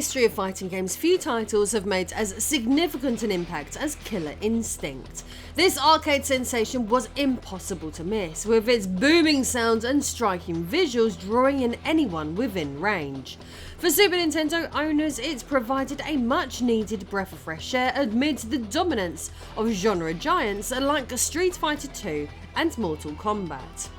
history of fighting games, few titles have made as significant an impact as Killer Instinct. This arcade sensation was impossible to miss, with its booming sounds and striking visuals drawing in anyone within range. For Super Nintendo owners, it provided a much needed breath of fresh air amid the dominance of genre giants like Street Fighter II and Mortal Kombat.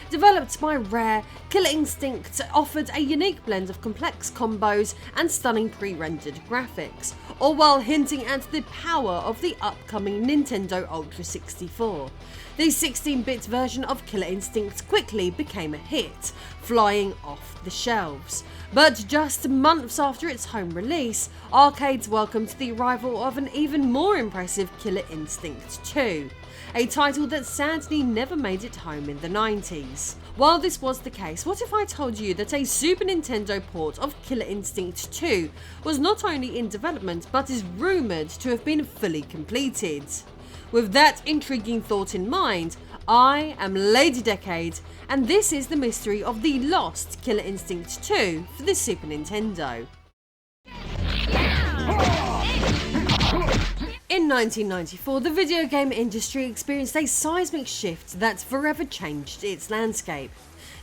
Developed by Rare, Killer Instinct offered a unique blend of complex combos and stunning pre-rendered graphics, all while hinting at the power of the upcoming Nintendo Ultra 64. The 16-bit version of Killer Instinct quickly became a hit, flying off the shelves. But just months after its home release, arcades welcomed the arrival of an even more impressive Killer Instinct 2. A title that sadly never made it home in the 90s. While this was the case, what if I told you that a Super Nintendo port of Killer Instinct 2 was not only in development but is rumoured to have been fully completed? With that intriguing thought in mind, I am Lady Decade, and this is the mystery of the lost Killer Instinct 2 for the Super Nintendo. In 1994, the video game industry experienced a seismic shift that forever changed its landscape.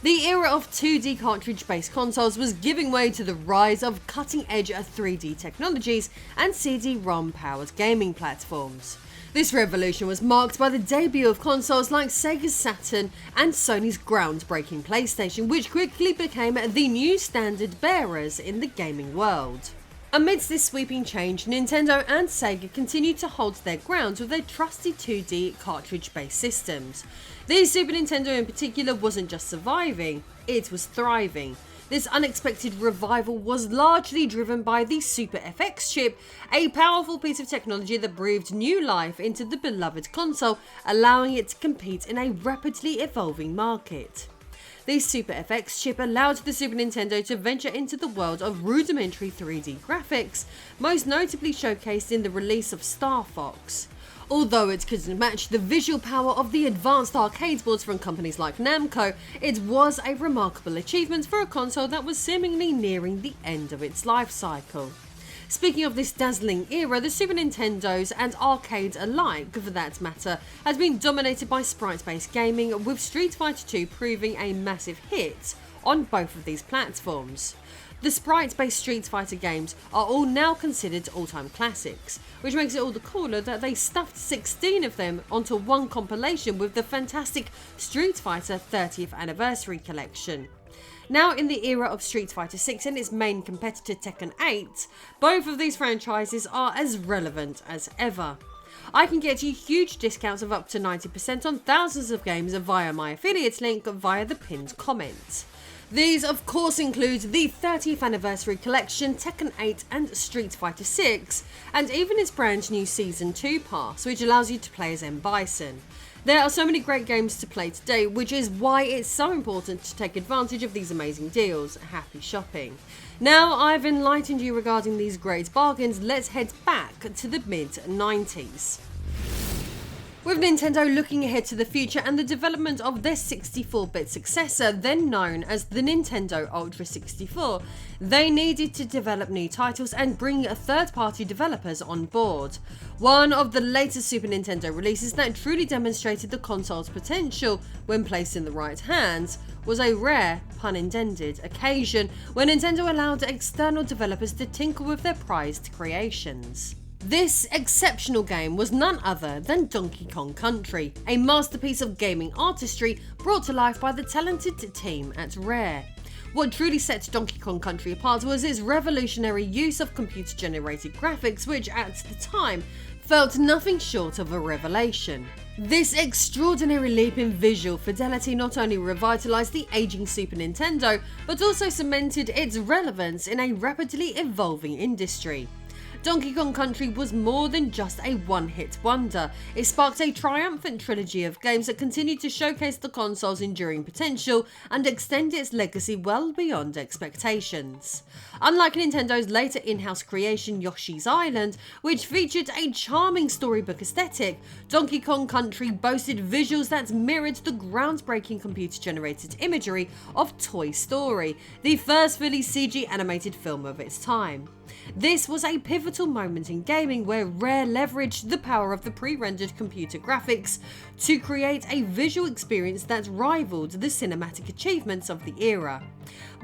The era of 2D cartridge-based consoles was giving way to the rise of cutting-edge 3D technologies and CD-ROM-powered gaming platforms. This revolution was marked by the debut of consoles like Sega's Saturn and Sony's groundbreaking PlayStation, which quickly became the new standard bearers in the gaming world. Amidst this sweeping change, Nintendo and Sega continued to hold their ground with their trusty 2D cartridge-based systems. The Super Nintendo in particular wasn't just surviving, it was thriving. This unexpected revival was largely driven by the Super FX chip, a powerful piece of technology that breathed new life into the beloved console, allowing it to compete in a rapidly evolving market. The Super FX chip allowed the Super Nintendo to venture into the world of rudimentary 3D graphics, most notably showcased in the release of Star Fox. Although it couldn't match the visual power of the advanced arcade boards from companies like Namco, it was a remarkable achievement for a console that was seemingly nearing the end of its life cycle. Speaking of this dazzling era, the Super Nintendos and arcade alike, for that matter, has been dominated by sprite-based gaming, with Street Fighter II proving a massive hit on both of these platforms. The sprite-based Street Fighter games are all now considered all-time classics, which makes it all the cooler that they stuffed 16 of them onto one compilation with the fantastic Street Fighter 30th Anniversary Collection. Now in the era of Street Fighter 6 and its main competitor Tekken 8, both of these franchises are as relevant as ever. I can get you huge discounts of up to 90% on thousands of games via my affiliate link via the pinned comment. These of course include the 30th Anniversary Collection, Tekken 8 and Street Fighter 6, and even its brand new Season 2 pass, which allows you to play as M. Bison. There are so many great games to play today, which is why it's so important to take advantage of these amazing deals. Happy shopping. Now I've enlightened you regarding these great bargains, let's head back to the mid-90s. With Nintendo looking ahead to the future and the development of their 64-bit successor, then known as the Nintendo Ultra 64, they needed to develop new titles and bring third-party developers on board. One of the latest Super Nintendo releases that truly demonstrated the console's potential when placed in the right hands was a rare, pun intended, occasion when Nintendo allowed external developers to tinker with their prized creations. This exceptional game was none other than Donkey Kong Country, a masterpiece of gaming artistry brought to life by the talented team at Rare. What truly set Donkey Kong Country apart was its revolutionary use of computer-generated graphics, which at the time felt nothing short of a revelation. This extraordinary leap in visual fidelity not only revitalized the aging Super Nintendo, but also cemented its relevance in a rapidly evolving industry. Donkey Kong Country was more than just a one-hit wonder. It sparked a triumphant trilogy of games that continued to showcase the console's enduring potential and extend its legacy well beyond expectations. Unlike Nintendo's later in-house creation Yoshi's Island, which featured a charming storybook aesthetic, Donkey Kong Country boasted visuals that mirrored the groundbreaking computer-generated imagery of Toy Story, the first fully CG animated film of its time. This was a pivotal moment in gaming where Rare leveraged the power of the pre-rendered computer graphics to create a visual experience that rivaled the cinematic achievements of the era.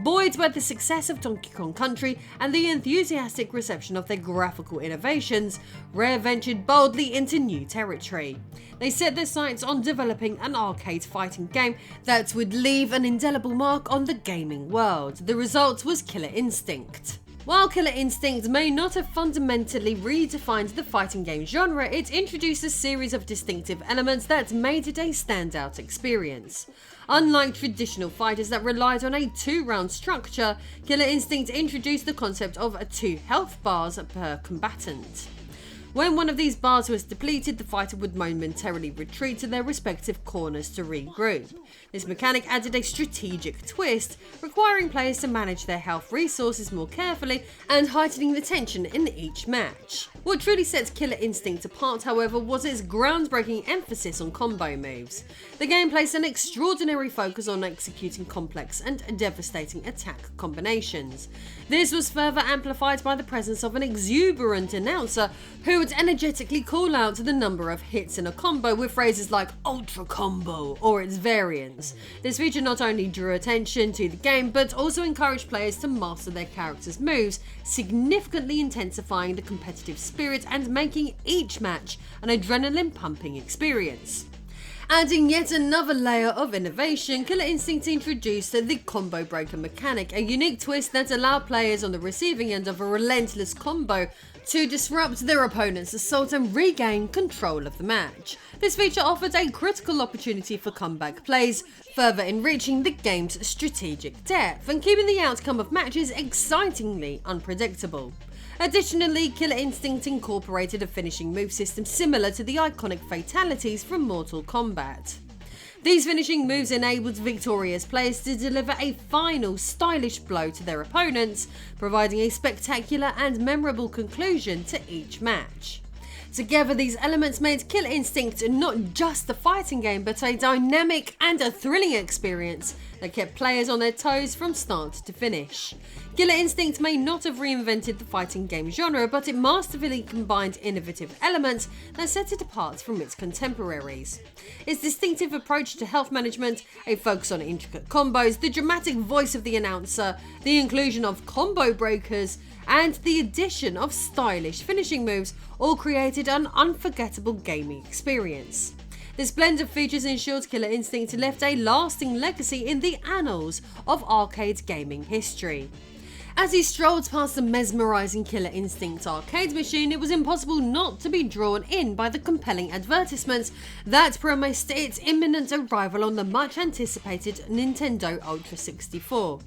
Buoyed by the success of Donkey Kong Country and the enthusiastic reception of their graphical innovations, Rare ventured boldly into new territory. They set their sights on developing an arcade fighting game that would leave an indelible mark on the gaming world. The result was Killer Instinct. While Killer Instinct may not have fundamentally redefined the fighting game genre, it introduced a series of distinctive elements that made it a standout experience. Unlike traditional fighters that relied on a 2-round structure, Killer Instinct introduced the concept of 2 health bars per combatant. When one of these bars was depleted, the fighter would momentarily retreat to their respective corners to regroup. This mechanic added a strategic twist, requiring players to manage their health resources more carefully and heightening the tension in each match. What truly sets Killer Instinct apart, however, was its groundbreaking emphasis on combo moves. The game placed an extraordinary focus on executing complex and devastating attack combinations. This was further amplified by the presence of an exuberant announcer who would energetically call out the number of hits in a combo with phrases like Ultra Combo or its variants. This feature not only drew attention to the game but also encouraged players to master their characters' moves, significantly intensifying the competitive spirit and making each match an adrenaline-pumping experience. Adding yet another layer of innovation, Killer Instinct introduced the Combo Breaker mechanic, a unique twist that allowed players on the receiving end of a relentless combo to disrupt their opponent's assault and regain control of the match. This feature offered a critical opportunity for comeback plays, further enriching the game's strategic depth and keeping the outcome of matches excitingly unpredictable. Additionally, Killer Instinct incorporated a finishing move system similar to the iconic fatalities from Mortal Kombat. These finishing moves enabled victorious players to deliver a final stylish blow to their opponents, providing a spectacular and memorable conclusion to each match. Together, these elements made Killer Instinct not just a fighting game, but a dynamic and a thrilling experience that kept players on their toes from start to finish. Killer Instinct may not have reinvented the fighting game genre, but it masterfully combined innovative elements that set it apart from its contemporaries. Its distinctive approach to health management, a focus on intricate combos, the dramatic voice of the announcer, the inclusion of combo breakers, and the addition of stylish finishing moves all created an unforgettable gaming experience. This blend of features ensured Killer Instinct left a lasting legacy in the annals of arcade gaming history. As he strolled past the mesmerising Killer Instinct arcade machine, it was impossible not to be drawn in by the compelling advertisements that promised its imminent arrival on the much-anticipated Nintendo Ultra 64.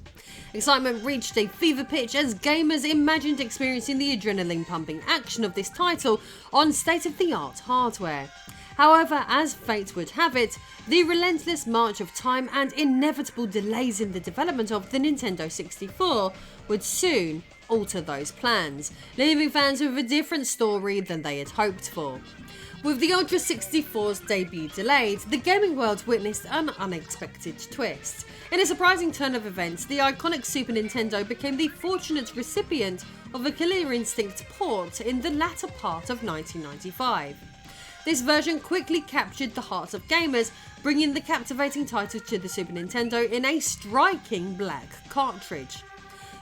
Excitement reached a fever pitch as gamers imagined experiencing the adrenaline-pumping action of this title on state-of-the-art hardware. However, as fate would have it, the relentless march of time and inevitable delays in the development of the Nintendo 64 would soon alter those plans, leaving fans with a different story than they had hoped for. With the Ultra 64's debut delayed, the gaming world witnessed an unexpected twist. In a surprising turn of events, the iconic Super Nintendo became the fortunate recipient of a Killer Instinct port in the latter part of 1995. This version quickly captured the hearts of gamers, bringing the captivating title to the Super Nintendo in a striking black cartridge.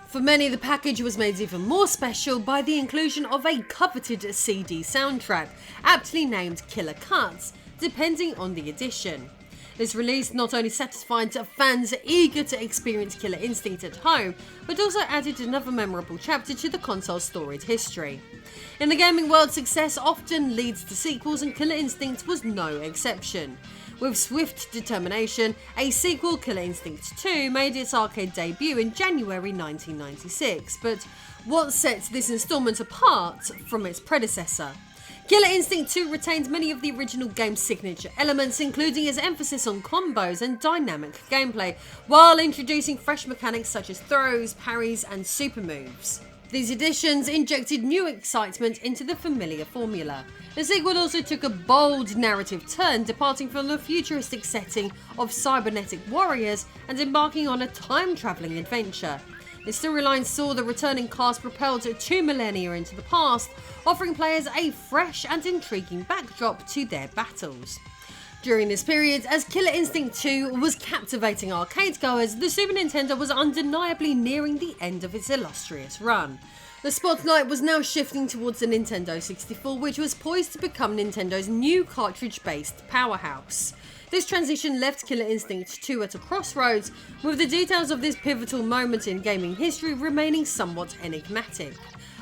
For many, the package was made even more special by the inclusion of a coveted CD soundtrack, aptly named Killer Cuts, depending on the edition. This release not only satisfied fans eager to experience Killer Instinct at home, but also added another memorable chapter to the console's storied history. In the gaming world, success often leads to sequels, and Killer Instinct was no exception. With swift determination, a sequel, Killer Instinct 2, made its arcade debut in January 1996, but what sets this installment apart from its predecessor? Killer Instinct 2 retains many of the original game's signature elements, including its emphasis on combos and dynamic gameplay, while introducing fresh mechanics such as throws, parries, and super moves. These additions injected new excitement into the familiar formula. The sequel also took a bold narrative turn, departing from the futuristic setting of cybernetic warriors and embarking on a time-travelling adventure. The storyline saw the returning cast propelled 2 millennia into the past, offering players a fresh and intriguing backdrop to their battles. During this period, as Killer Instinct 2 was captivating arcade goers, the Super Nintendo was undeniably nearing the end of its illustrious run. The spotlight was now shifting towards the Nintendo 64, which was poised to become Nintendo's new cartridge-based powerhouse. This transition left Killer Instinct 2 at a crossroads, with the details of this pivotal moment in gaming history remaining somewhat enigmatic.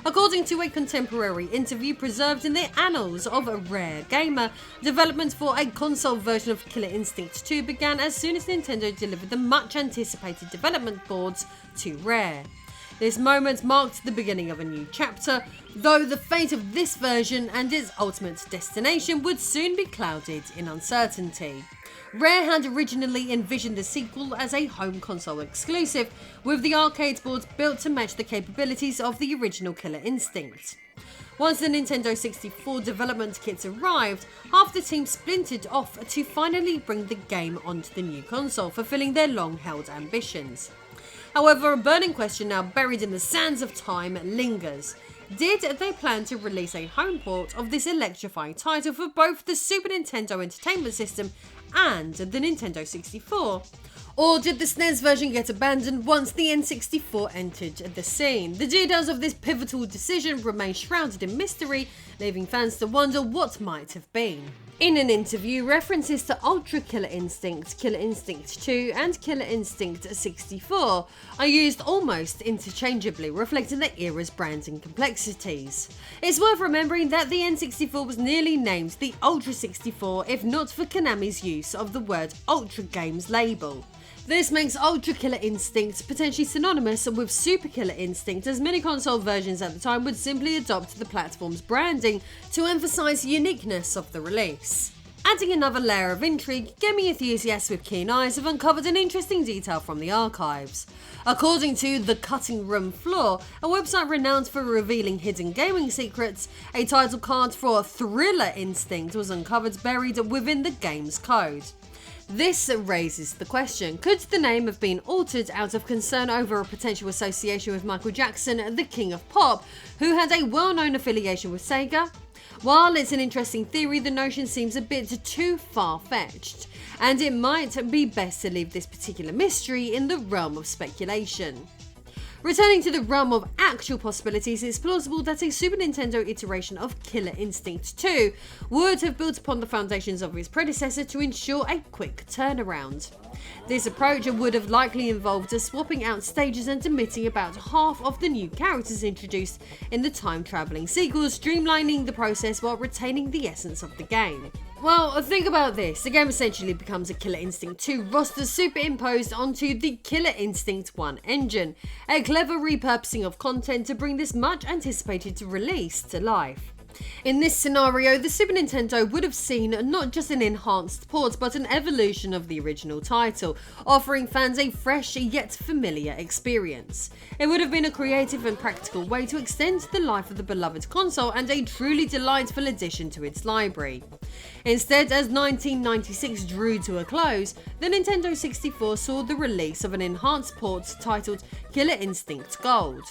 According to a contemporary interview preserved in the annals of a Rare Gamer, development for a console version of Killer Instinct 2 began as soon as Nintendo delivered the much-anticipated development boards to Rare. This moment marked the beginning of a new chapter, though the fate of this version and its ultimate destination would soon be clouded in uncertainty. Rare had originally envisioned the sequel as a home console exclusive, with the arcade board built to match the capabilities of the original Killer Instinct. Once the Nintendo 64 development kits arrived, half the team splintered off to finally bring the game onto the new console, fulfilling their long-held ambitions. However, a burning question now buried in the sands of time lingers. Did they plan to release a home port of this electrifying title for both the Super Nintendo Entertainment System and the Nintendo 64? Or did the SNES version get abandoned once the N64 entered the scene? The details of this pivotal decision remain shrouded in mystery, leaving fans to wonder what might have been. In an interview, references to Ultra Killer Instinct, Killer Instinct 2 and Killer Instinct 64 are used almost interchangeably, reflecting the era's branding complexities. It's worth remembering that the N64 was nearly named the Ultra 64 if not for Konami's use of the word Ultra Games label. This makes Ultra Killer Instinct potentially synonymous with Super Killer Instinct, as many console versions at the time would simply adopt the platform's branding to emphasise uniqueness of the release. Adding another layer of intrigue, gaming enthusiasts with keen eyes have uncovered an interesting detail from the archives. According to The Cutting Room Floor, a website renowned for revealing hidden gaming secrets, a title card for Thriller Instinct was uncovered buried within the game's code. This raises the question, could the name have been altered out of concern over a potential association with Michael Jackson, the King of Pop, who had a well-known affiliation with Sega? While it's an interesting theory, the notion seems a bit too far-fetched, and it might be best to leave this particular mystery in the realm of speculation. Returning to the realm of actual possibilities, it's plausible that a Super Nintendo iteration of Killer Instinct 2 would have built upon the foundations of its predecessor to ensure a quick turnaround. This approach would have likely involved swapping out stages and omitting about half of the new characters introduced in the time-travelling sequels, streamlining the process while retaining the essence of the game. Well, think about this. The game essentially becomes a Killer Instinct 2 roster superimposed onto the Killer Instinct 1 engine, a clever repurposing of content to bring this much anticipated release to life. In this scenario, the Super Nintendo would have seen not just an enhanced port, but an evolution of the original title, offering fans a fresh yet familiar experience. It would have been a creative and practical way to extend the life of the beloved console and a truly delightful addition to its library. Instead, as 1996 drew to a close, the Nintendo 64 saw the release of an enhanced port titled Killer Instinct Gold.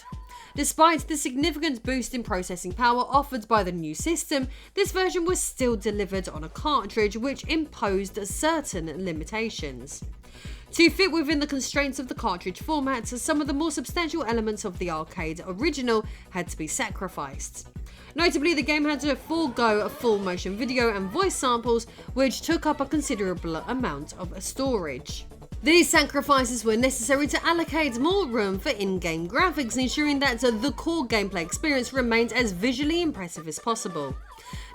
Despite the significant boost in processing power offered by the new system, this version was still delivered on a cartridge, which imposed certain limitations. To fit within the constraints of the cartridge format, some of the more substantial elements of the arcade original had to be sacrificed. Notably, the game had to forego full motion video and voice samples, which took up a considerable amount of storage. These sacrifices were necessary to allocate more room for in-game graphics, ensuring that the core gameplay experience remained as visually impressive as possible.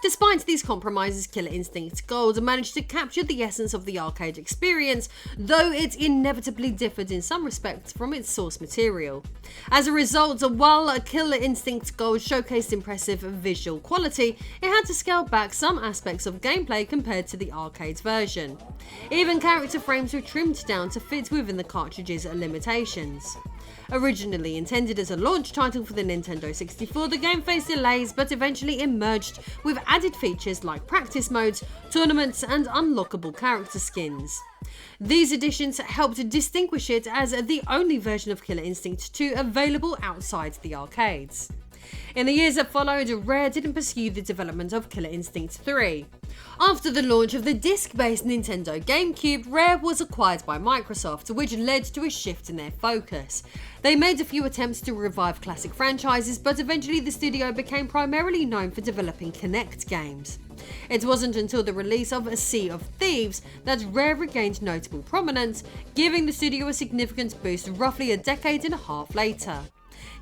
Despite these compromises, Killer Instinct Gold managed to capture the essence of the arcade experience, though it inevitably differed in some respects from its source material. As a result, while Killer Instinct Gold showcased impressive visual quality, it had to scale back some aspects of gameplay compared to the arcade version. Even character frames were trimmed down to fit within the cartridge's limitations. Originally intended as a launch title for the Nintendo 64, the game faced delays but eventually emerged with added features like practice modes, tournaments, and unlockable character skins. These additions helped distinguish it as the only version of Killer Instinct 2 available outside the arcades. In the years that followed, Rare didn't pursue the development of Killer Instinct 3. After the launch of the disc-based Nintendo GameCube, Rare was acquired by Microsoft, which led to a shift in their focus. They made a few attempts to revive classic franchises, but eventually the studio became primarily known for developing Kinect games. It wasn't until the release of A Sea of Thieves that Rare regained notable prominence, giving the studio a significant boost roughly a decade and a half later.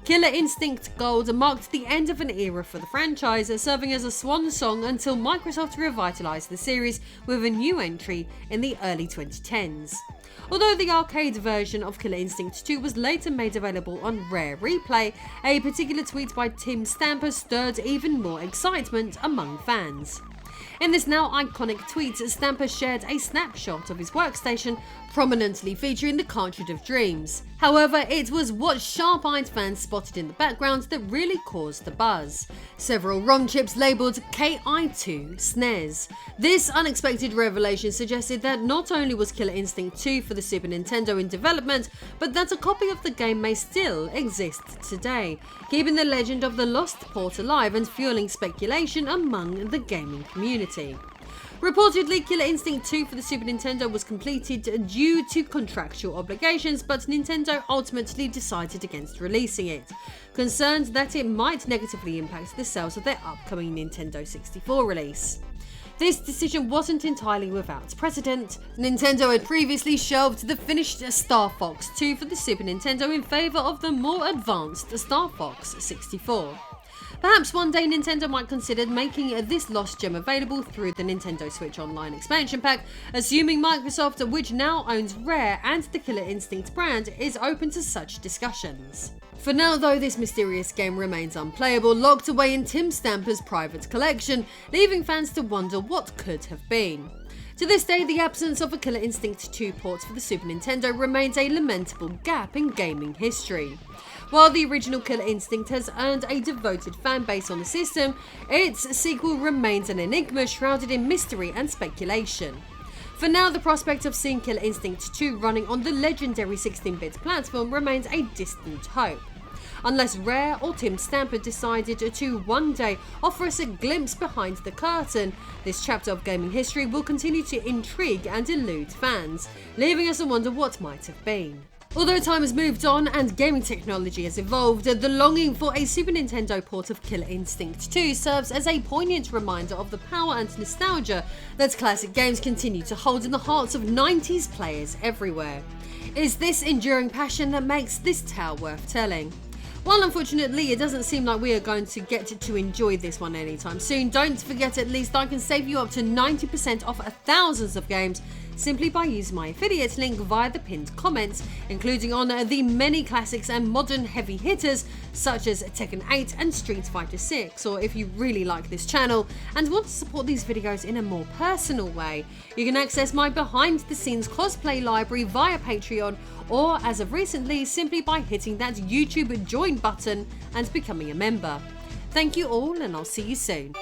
Killer Instinct Gold marked the end of an era for the franchise, serving as a swan song until Microsoft revitalized the series with a new entry in the early 2010s. Although the arcade version of Killer Instinct 2 was later made available on Rare Replay, a particular tweet by Tim Stamper stirred even more excitement among fans. In this now iconic tweet, Stamper shared a snapshot of his workstation, prominently featuring the cartridge of dreams. However, it was what sharp-eyed fans spotted in the background that really caused the buzz. Several ROM chips labelled KI2 SNES. This unexpected revelation suggested that not only was Killer Instinct 2 for the Super Nintendo in development, but that a copy of the game may still exist today, keeping the legend of the lost port alive and fueling speculation among the gaming community. Reportedly, Killer Instinct 2 for the Super Nintendo was completed due to contractual obligations, but Nintendo ultimately decided against releasing it, concerned that it might negatively impact the sales of their upcoming Nintendo 64 release. This decision wasn't entirely without precedent. Nintendo had previously shelved the finished Star Fox 2 for the Super Nintendo in favour of the more advanced Star Fox 64. Perhaps one day Nintendo might consider making this lost gem available through the Nintendo Switch Online expansion pack, assuming Microsoft, which now owns Rare and the Killer Instinct brand, is open to such discussions. For now though, this mysterious game remains unplayable, locked away in Tim Stamper's private collection, leaving fans to wonder what could have been. To this day, the absence of a Killer Instinct 2 port for the Super Nintendo remains a lamentable gap in gaming history. While the original Killer Instinct has earned a devoted fan base on the system, its sequel remains an enigma shrouded in mystery and speculation. For now, the prospect of seeing Killer Instinct 2 running on the legendary 16-bit platform remains a distant hope. Unless Rare or Tim Stamper decided to one day offer us a glimpse behind the curtain, this chapter of gaming history will continue to intrigue and elude fans, leaving us to wonder what might have been. Although time has moved on and gaming technology has evolved, the longing for a Super Nintendo port of Killer Instinct 2 serves as a poignant reminder of the power and nostalgia that classic games continue to hold in the hearts of 90s players everywhere. It's this enduring passion that makes this tale worth telling. While unfortunately it doesn't seem like we are going to get to enjoy this one anytime soon, don't forget at least I can save you up to 90% off thousands of games simply by using my affiliate link via the pinned comments, including on the many classics and modern heavy hitters such as Tekken 8 and Street Fighter 6. Or if you really like this channel and want to support these videos in a more personal way, you can access my behind the scenes cosplay library via Patreon, or as of recently simply by hitting that YouTube join button and becoming a member. Thank you all, and I'll see you soon.